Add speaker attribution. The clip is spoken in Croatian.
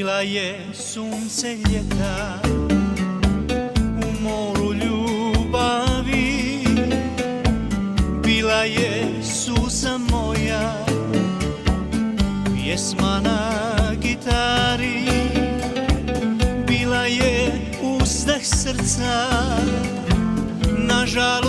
Speaker 1: Bila je sunce ljeta u moru ljubavi, bila je suza moja, pjesma na gitari, bila je uzdah srca, nažalost